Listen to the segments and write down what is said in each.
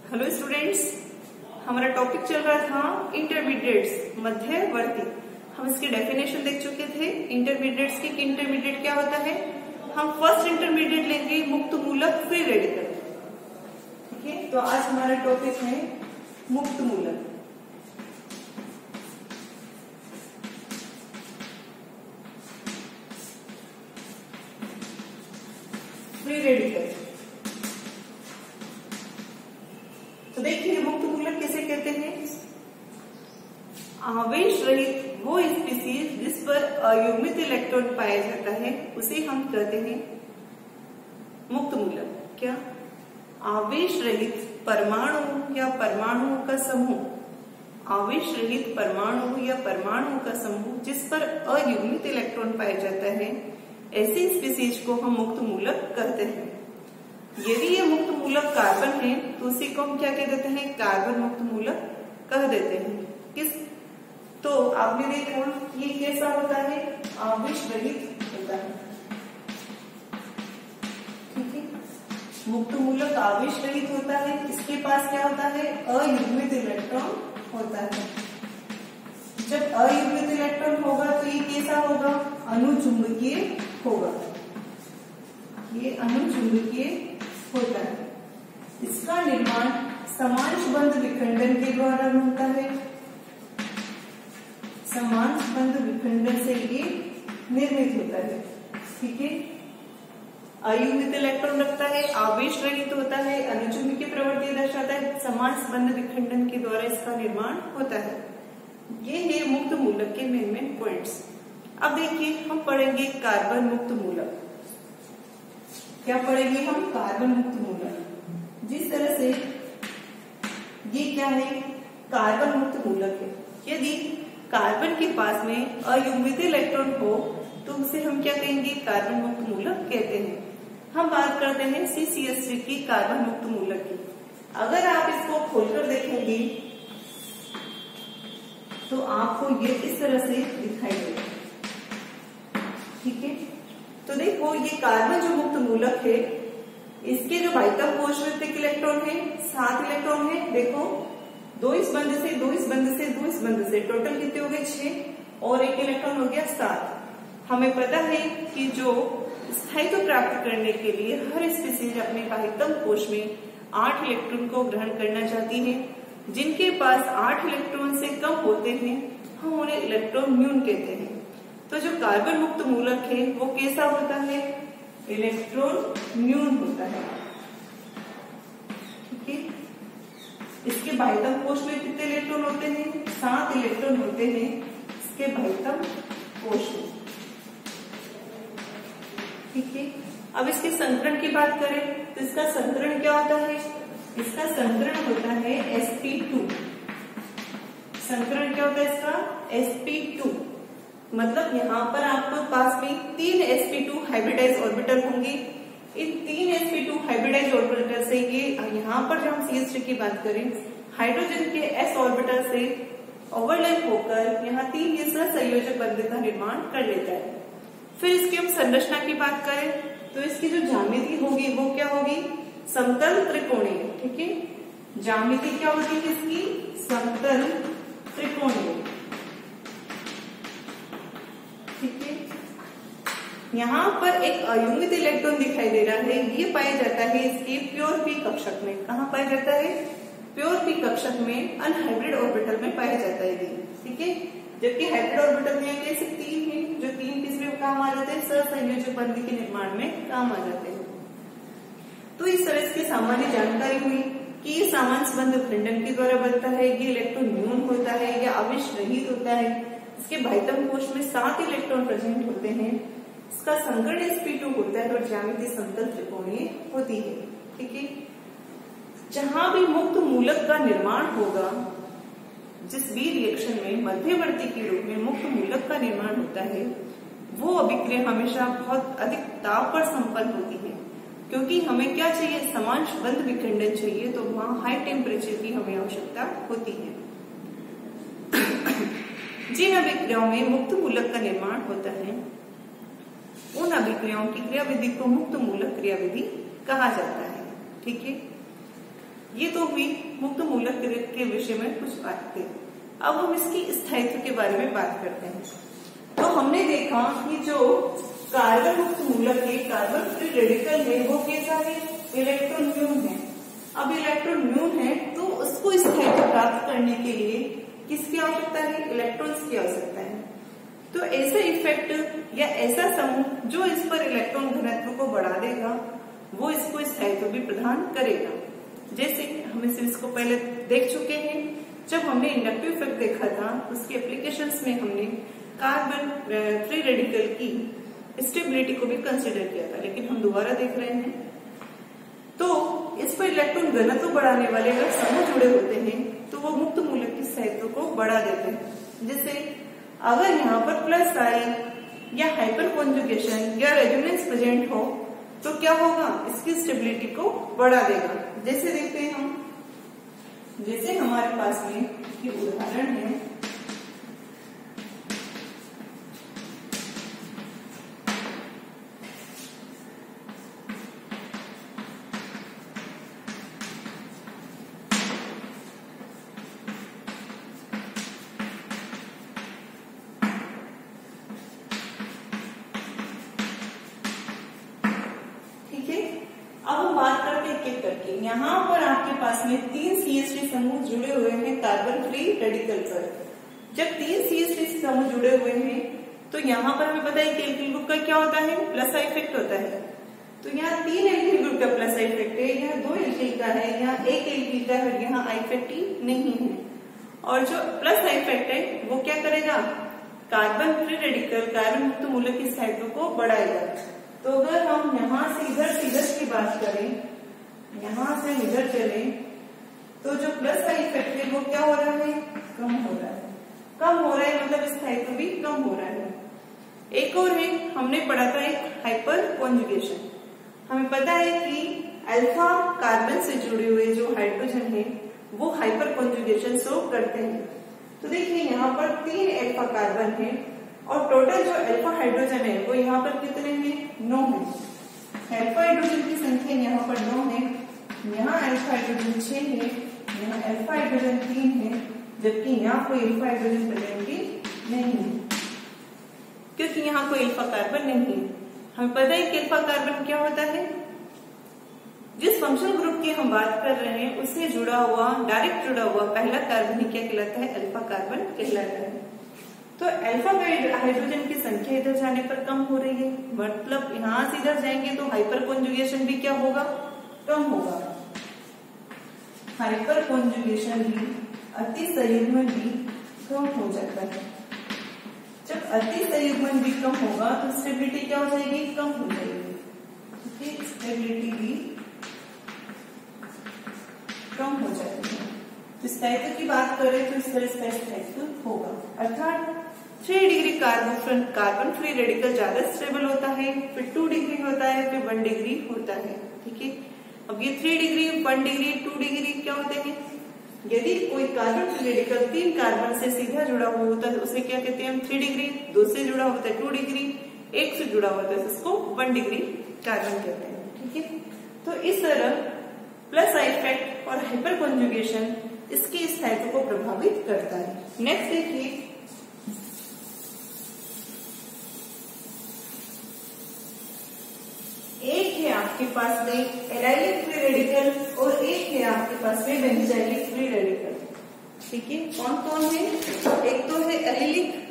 Hello students, हमारा topic चल रहा था इंटरमीडिएट्स, मध्यवर्ती। हम इसकी डेफिनेशन देख चुके थे इंटरमीडिएट्स की कि इंटरमीडिएट क्या होता है। हम फर्स्ट इंटरमीडिएट लेंगे मुक्त मूलक फ्री रेडिकल। ठीक है, तो आज हमारा टॉपिक है मुक्त मूलक। Free radical. तो देखिए मुक्त मूलक किसे कहते हैं। आवेश रहित वो स्पीसीज जिस पर अयुग्मित इलेक्ट्रॉन पाया जाता है उसे हम कहते हैं मुक्त मूलक। क्या? आवेश रहित परमाणु या परमाणुओं का समूह, आवेश रहित परमाणु या परमाणुओं का समूह जिस पर अयुग्मित इलेक्ट्रॉन पाया जाता है, ऐसी स्पीसीज को हम मुक्त मूलक कहते हैं। यदि ये मुक्त मूलक कार्बन है तो उसी को हम क्या कह देते हैं, कार्बन मुक्त मूलक कह देते हैं। किस? तो आपने देखा ये कैसा होता है, आवेश रहित होता है। ठीक है, मुक्त मूलक आवेश रहित होता है। इसके पास क्या होता है, अयुग्मित इलेक्ट्रॉन होता है। जब अयुग्मित इलेक्ट्रॉन होगा तो ये कैसा होगा, अनुचुंबकीय होगा। ये अनुचुंबकीय होता है। इसका निर्माण समांश बंध विखंडन के द्वारा होता है। समांश बंध विखंडन से ये निर्मित होता है। ठीक है, अयुग्मित इलेक्ट्रॉन रखता है, आवेश रहित होता है, अनुचुंबकीय प्रवृत्ति दर्शाता है, समांश बंध विखंडन के द्वारा इसका निर्माण होता है। ये है मुक्त मूलक के मेन पॉइंट्स। अब देखिए हम पढ़ेंगे कार्बन मुक्त मूलक। क्या पढ़ेंगे हम, कार्बन मुक्त मूलक। जिस तरह से ये क्या है, कार्बन मुक्त मूलक है। यदि कार्बन के पास में अयुग्मित इलेक्ट्रॉन हो तो उसे हम क्या कहेंगे, कार्बन मुक्त मूलक कहते हैं। हम बात करते हैं CCS3 की कार्बन मुक्त मूलक की। अगर आप इसको खोलकर देखेंगे तो आपको ये इस तरह से दिखाई देगा। ठीक है, तो देखो ये कार्बन जो मुक्त मूलक है, इसके जो भाइतम कोशवृत्तिक इलेक्ट्रॉन है 7 इलेक्ट्रॉन है। देखो 2 इस बंध से, 2 इस बंध से, 2 इस बंध से, टोटल कितने हो गए 6 और 1 इलेक्ट्रॉन हो गया 7। हमें पता है कि जो स्थायित्व प्राप्त करने के लिए हर स्पीसीज अपने भाइतम कोश में 8 इलेक्ट्रॉन को ग्रहण करना चाहती है। जिनके पास 8 इलेक्ट्रॉन से कम होते हैं हम उन्हें इलेक्ट्रॉन न्यून कहते हैं। तो जो कार्बन मुक्त मूलक है वो कैसा होता है, इलेक्ट्रॉन न्यून होता है। ठीक है, इसके भाइतम कोश में कितने इलेक्ट्रॉन होते हैं, 7 इलेक्ट्रॉन होते हैं इसके भाइतम कोश में। ठीक है, अब इसके संकरण की बात करें तो इसका संकरण क्या होता है, इसका संकरण होता है sp2। संकरण क्या होता है इसका, sp2। मतलब यहाँ पर आपके पास में 3 sp2 हाइब्रिडाइज ऑर्बिटल होंगे। इन 3 sp2 हाइब्रिडाइज ऑर्बिटल से ये यहाँ पर जब हम CH3 की बात करें, हाइड्रोजन के s ऑर्बिटल से ओवरलैप होकर यहाँ 3 संयोजक बंध का निर्माण कर लेता है। फिर इसकी हम संरचना की बात करें तो इसकी जो ज्यामिति होगी वो क्या होगी, समतल त्रिकोणीय। ठीक है, ज्यामिति क्या होगी इसकी, समतल त्रिकोणीय। ठीक है, यहाँ पर एक अयुग्मित इलेक्ट्रॉन दिखाई दे रहा है, ये पाया जाता है इसके प्योर p कक्षक में। कहाँ पाया जाता है, प्योर p कक्षक में, अनहाइब्रिड ऑर्बिटल में पाया जाता है ये। ठीक है, जबकि हाइब्रिड ऑर्बिटल में कैसे 3 है, जो 3 तीसरे में काम आ जाते हैं, सहसंयोजक बंध के निर्माण में काम आ जाते हैं। तो इस तरह से सामान्य जानकारी हुई कि ये समांश बंध विखंडन के द्वारा बनता है, ये इलेक्ट्रॉन न्यून होता है, या आवेश रहित होता है। इसके भाइतम कोश में 7 इलेक्ट्रॉन प्रेजेंट होते हैं। इसका संकरण sp2 होता है और ज्यामिति समतल त्रिकोणीय होती है। ठीक है, जहां भी मुक्त मूलक का निर्माण होगा, जिस भी रिएक्शन में मध्यवर्ती के रूप में मुक्त मूलक का निर्माण होता है, वो अभिक्रिया हमेशा बहुत अधिक ताप पर संपन्न होती है। क्योंकि हमें क्या चाहिए, समांश बंध विखंडन चाहिए, तो वहां हाई टेम्परेचर की हमें आवश्यकता होती है। जिन अभिक्रियाओं में मुक्त मूलक का निर्माण होता है उन अभिक्रियाओं की क्रियाविधि को मुक्त मूलक क्रियाविधि कहा जाता है। ठीक है, ये तो हुई मुक्त मूलक के विषय में कुछ बातें। अब हम इसकी स्थायित्व के बारे में बात करते हैं। तो हमने देखा कि जो कार्बन मुक्त मूलक है, कार्बन फ्री रेडिकल है, वो कैसा है, इलेक्ट्रॉन न्यून है। अब इलेक्ट्रॉन न्यून है तो उसको स्थायित्व प्राप्त करने के लिए किसकी आवश्यकता है, इलेक्ट्रॉन्स की आवश्यकता है। तो ऐसा इफेक्ट या ऐसा समूह जो इस पर इलेक्ट्रॉन घनत्व को बढ़ा देगा वो इसको स्थायित्व भी प्रदान करेगा। जैसे हम इसको पहले देख चुके हैं, जब हमने इंडक्टिव इफेक्ट देखा था उसके एप्लीकेशंस में हमने कार्बन फ्री रेडिकल की स्टेबिलिटी को भी कंसिडर किया था, लेकिन हम दोबारा देख रहे हैं। तो इस पर इलेक्ट्रॉन घनत्व बढ़ाने वाले अगर समूह जुड़े होते हैं तो वो मुक्त मूलक की स्थायित्व को बढ़ा देते हैं। जैसे अगर यहाँ पर प्लस आई या हाइपर कॉन्जुगेशन या रेजोनेंस प्रेजेंट हो तो क्या होगा, इसकी स्टेबिलिटी को बढ़ा देगा। जैसे देखते हैं हम, जैसे हमारे पास में ये उदाहरण है, अब हम बात करते हैं एक करके। यहाँ पर आपके पास में 3 CH3 समूह जुड़े हुए हैं कार्बन फ्री रेडिकल पर। जब 3 CH3 समूह जुड़े हुए हैं तो यहाँ पर हमें पता है कि एल्किल ग्रुप का क्या होता है, प्लस आई इफेक्ट होता है। तो यहाँ 3 एल्किल ग्रुप का प्लस आई इफेक्ट है, यहाँ 2 एल्किल का है, यहाँ 1 एल्किल का है, यहाँ आई इफेक्ट ही नहीं है। और जो प्लस आई इफेक्ट है वो क्या करेगा, कार्बन फ्री रेडिकल, कार्बन मुक्त मूलक की स्थायित्व को बढ़ाएगा। तो अगर हम यहाँ से इधर की बात करें, यहाँ से इधर चले तो जो प्लस का इफेक्ट है वो क्या हो रहा है, कम हो रहा है। कम हो रहा है मतलब स्थायित्व भी कम हो रहा है। एक और है, हमने पढ़ा था एक हाइपर कॉन्जुगेशन। हमें पता है कि अल्फा कार्बन से जुड़े हुए जो हाइड्रोजन है वो हाइपर कॉन्जुगेशन शो करते हैं। तो देखिए यहाँ पर 3 अल्फा कार्बन है और टोटल जो अल्फा हाइड्रोजन है वो यहाँ पर कितने हैं, 9 है। अल्फा हाइड्रोजन की संख्या यहाँ पर 9 है, यहाँ अल्फा हाइड्रोजन 6 है, यहाँ अल्फा हाइड्रोजन 3 है, जबकि यहाँ कोई अल्फा हाइड्रोजन प्रेजेंट नहीं है, क्योंकि यहाँ कोई अल्फा कार्बन नहीं है। हमें पता है कि अल्फा कार्बन क्या होता है, जिस फंक्शनल ग्रुप की हम बात कर रहे हैं उससे जुड़ा हुआ, डायरेक्ट जुड़ा हुआ पहला कार्बन ही क्या कहलाता है, अल्फा कार्बन कहलाता है। तो अल्फा हाइड्रोजन की संख्या इधर जाने पर कम हो रही है, मतलब यहाँ से इधर जाएंगे तो हाइपर कॉन्जुगेशन भी क्या होगा, कम होगा। हाइपर कॉन्जुगेशन भी, अति संयुग्मन भी कम हो जाता है। जब अति संयुग्मन भी कम होगा तो स्टेबिलिटी क्या हो जाएगी, कम हो जाएगी। स्टेबिलिटी भी कम हो जाती है। तो स्थायित्व की बात करें तो इस तरह इसका स्थायित्व होगा, अर्थात 3 डिग्री कार्बन फ्री रेडिकल ज्यादा स्टेबल होता है, फिर 2 डिग्री होता है, फिर 1 डिग्री होता है। ठीक है, अब ये 3 डिग्री, 1 डिग्री, 2 डिग्री क्या होते हैं, यदि कोई कार्बन फ्री रेडिकल 3 कार्बन से सीधा जुड़ा हुआ होता है तो उसे क्या कहते हैं हम, 3 डिग्री, 2 से जुड़ा होता है 2 डिग्री, 1 से जुड़ा होता है उसको 1 डिग्री कार्बन कहते हैं। ठीक है, तो इस तरह प्लस आई इफेक्ट और हाइपर कॉन्जुगेशन इसकी स्थायित्व को प्रभावित करता है। नेक्स्ट देखिए, एक है आपके पास में एराइलिक फ्री रेडिकल और एक है आपके पास में बेंजाइलिक फ्री रेडिकल। ठीक है, कौन कौन है, एक तो है एराइलिक,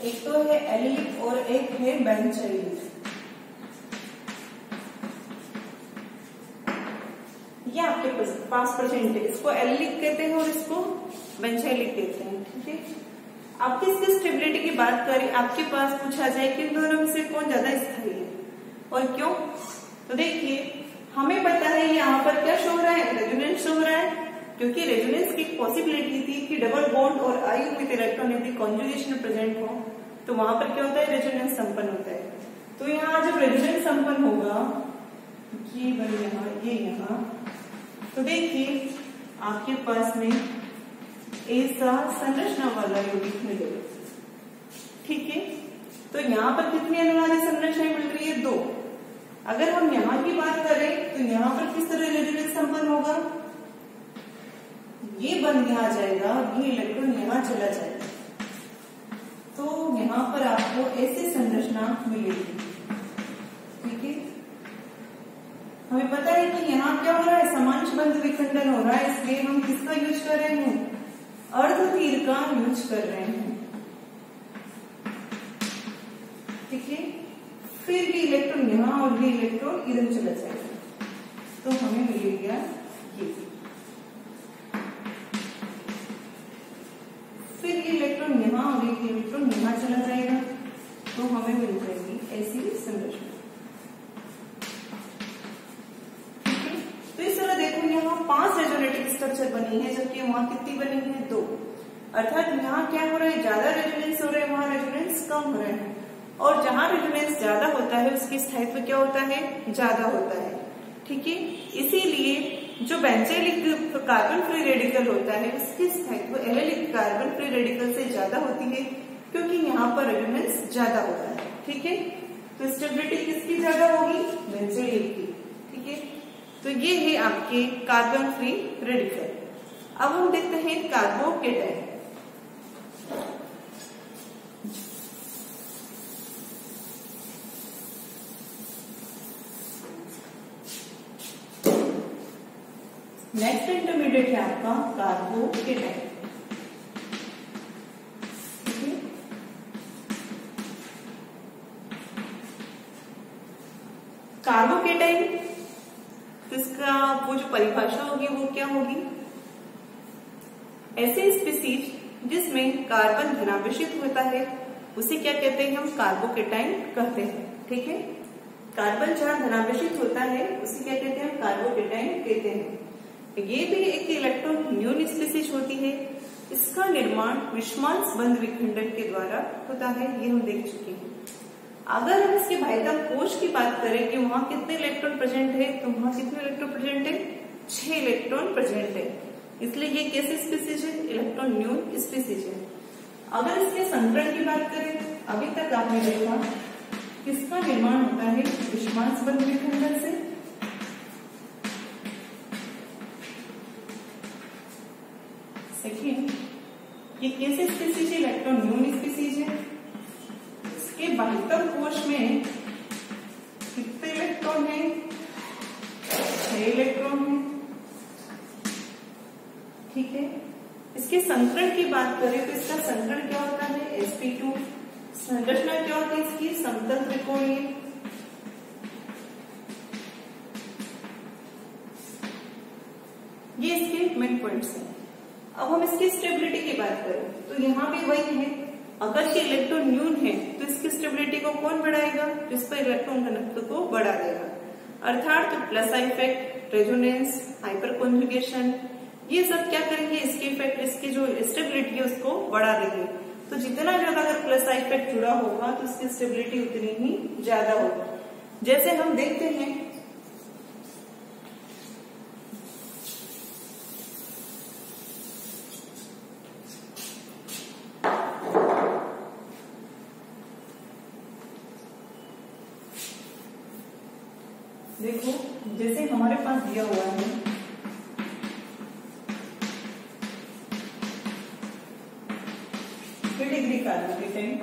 एक तो है एलिलिक और एक है बेंजाइलिक। ये आपके पास प्रेजेंट है, इसको एलिलिक कहते हैं और इसको बेंजाइलिक कहते हैं। ठीक है, आपकी इसकी स्टेबिलिटी की बात करें, आपके पास पूछा जाए कि इन दोनों में से कौन ज्यादा स्थायी है और क्यों, तो देखिए हमें पता है यहाँ पर क्या शो हो रहा है, रेजोनेंस शो हो रहा है, क्योंकि रेजोनेंस की पॉसिबिलिटी थी कि डबल बॉन्ड और आई विद इलेक्ट्रॉन यदि कॉन्जुगेशन प्रेजेंट हो तो वहां पर क्या होता है, रेजोनेंस संपन्न होता है। तो यहाँ जब रेजोनेंस संपन्न होगा, ये बन यहाँ, ये यहाँ, तो देखिए आपके पास में ऐसा संरचना वाला यौगिक मिलेगा। ठीक है, तो यहाँ पर कितनी अनिवार्य संरचनाएं मिल रही है? 2। अगर हम यहाँ की बात करें तो यहाँ पर किस तरह रेजोनेंस संपन्न होगा? ये बंद यहाँ जाएगा और ये इलेक्ट्रॉन यहाँ चला जाएगा, तो यहाँ पर आपको ऐसी संरचना मिलेगी। ठीक है, हमें पता है कि यहाँ क्या हो रहा है? समांश बंध विखंडन हो रहा है, इसलिए हम किसका यूज कर रहे हैं? अर्ध तीर का यूज कर रहे हैं। ठीक है, फिर ये इलेक्ट्रॉन यहाँ और ये इलेक्ट्रॉन इधर चला जाएगा, तो हमें मिलेगा ये। फिर ये इलेक्ट्रॉन यहाँ और ये इलेक्ट्रॉन यहाँ चला जाएगा, तो हमें मिल जाएगी ऐसी संरचना। तो इस तरह देखो यहाँ 5 रेजोनेटिंग स्ट्रक्चर बनी है, जबकि वहां कितनी बनी है? 2। अर्थात यहाँ क्या हो रहा है? ज्यादा रेजोनेंस हो रहा है, वहां रेजोनेंस कम हो रहा है। और जहां रेजोनेंस ज्यादा होता है उसकी स्थायित्व क्या होता है? ज्यादा होता है। ठीक है, इसीलिए जो बेंजीलिक कार्बन फ्री रेडिकल होता है उसकी स्थायित्व एलेलिक कार्बन फ्री रेडिकल से ज्यादा होती है, क्योंकि यहाँ पर रेजोनेंस ज्यादा होता है। ठीक है, तो स्टेबिलिटी किसकी ज्यादा होगी? बेंजीलिक की। ठीक है, तो ये है आपके कार्बन फ्री रेडिकल। अब हम देखते हैं कार्बोकेटाइन। नेक्स्ट इंटरमीडिएट है आपका कार्बोकेटाइन। कार्बोकेटाइन, इसका वो जो परिभाषा होगी वो क्या होगी? ऐसे स्पीसीज जिसमें कार्बन धनावेशित होता है उसे क्या कहते हैं? हम कार्बोकेटाइन कहते हैं। ठीक है, कार्बन जहां धनावेशित होता है उसे क्या कहते हैं? कार्बोकेटाइन कहते हैं। ये भी एक इलेक्ट्रॉन न्यून स्पीसीज होती है। इसका निर्माण विषमांश बंध विखंडन के द्वारा होता है, ये हम देख चुके हैं। अगर हम इसके बाह्यतम कोश की बात करें कि वहां कितने इलेक्ट्रॉन प्रेजेंट है, तो वहां कितने इलेक्ट्रॉन प्रेजेंट है? 6 इलेक्ट्रॉन प्रेजेंट है। इसलिए ये कैसे स्पीसीज है? इलेक्ट्रॉन न्यून स्पीसीज है। अगर इसके संकरण की बात करें, अभी तक आपने देखा किसका निर्माण होता है? विषमांश बंध विखंडन से। सेकेंड, ये कैसे स्पीसीज है? इलेक्ट्रॉन न्यून स्पीसीज है। इसके बाह्यतम कोश में कितने इलेक्ट्रॉन है? 6 इलेक्ट्रॉन है। ठीक है, इसके संकरण की बात करें तो इसका संकरण क्या होता है? sp2। संरचना क्या होती है इसकी? समतल त्रिकोणीय। ये इसके मेन पॉइंट्स हैं। अब हम इसकी स्टेबिलिटी की बात करें तो यहाँ भी वही है। अगर ये इलेक्ट्रॉन न्यून है तो इसकी स्टेबिलिटी को कौन बढ़ाएगा? तो इस पर इलेक्ट्रॉन घनत्व को बढ़ा देगा। अर्थात तो plus I effect, resonance, hyper conjugation, ये सब क्या करेंगे? इसके इफेक्ट, इसकी जो स्टेबिलिटी है उसको बढ़ा देंगे। तो जितना ज्यादा अगर प्लस आई इफेक्ट जुड़ा होगा तो इसकी स्टेबिलिटी उतनी ही ज्यादा होगी। जैसे हम देखते हैं देखो, जैसे हमारे पास दिया हुआ है 3 degree carbocation,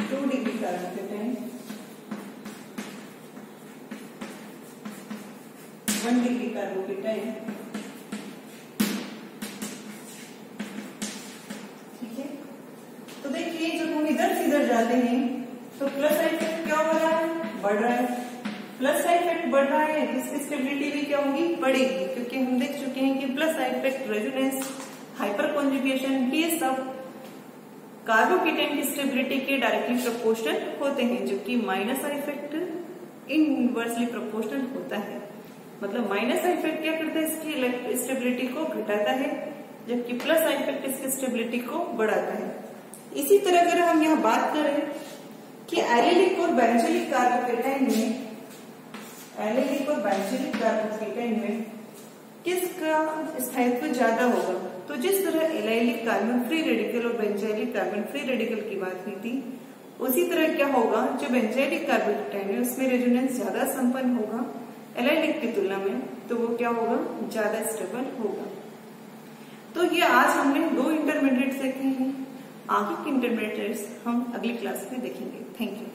2 degree carbocation, 1 degree carbocation. ठीक है, तो देखिए जब हम इधर से इधर जाते हैं तो प्लस साइड इफेक्ट क्या हो रहा है? बढ़ रहा है। प्लस साइड इफेक्ट बढ़ रहा है तो इसकी स्टेबिलिटी भी क्या होगी? बढ़ेगी, क्योंकि हम देख चुके हैं कि plus side effect, resonance, hyper conjugation, ये सब कार्बोकेटाइन की स्टेबिलिटी के डायरेक्टली प्रोपोर्शनल होते हैं, जबकि minus side effect inversely proportional होता है। मतलब माइनस साइड इफेक्ट क्या करता है? इसकी स्टेबिलिटी को घटाता है, जबकि प्लस साइड इफेक्ट इसकी स्टेबिलिटी को बढ़ाता है। इसी तरह अगर हम यहाँ बात करें कि एलिलिक और बेंजीलिक कार्बोकेटाइन में, एलिलिक और बेंजीलिक कार्बोकेटाइन में किसका स्थायित्व ज्यादा होगा, तो जिस तरह एलाइलिक कार्बन फ्री रेडिकल और बेंजाइलिक कार्बन फ्री रेडिकल की बात हुई थी, उसी तरह क्या होगा, जो बेंजाइलिक कार्बोकेटायन है उसमें रेजोनेंस ज्यादा संपन्न होगा एलाइलिक की तुलना में, तो वो क्या होगा, ज्यादा स्टेबल होगा। तो ये आज हमने 2 इंटरमीडिएट देखे हैं। आगे के इंटरमीडिएट्स हम अगली क्लास में देखेंगे। Thank you.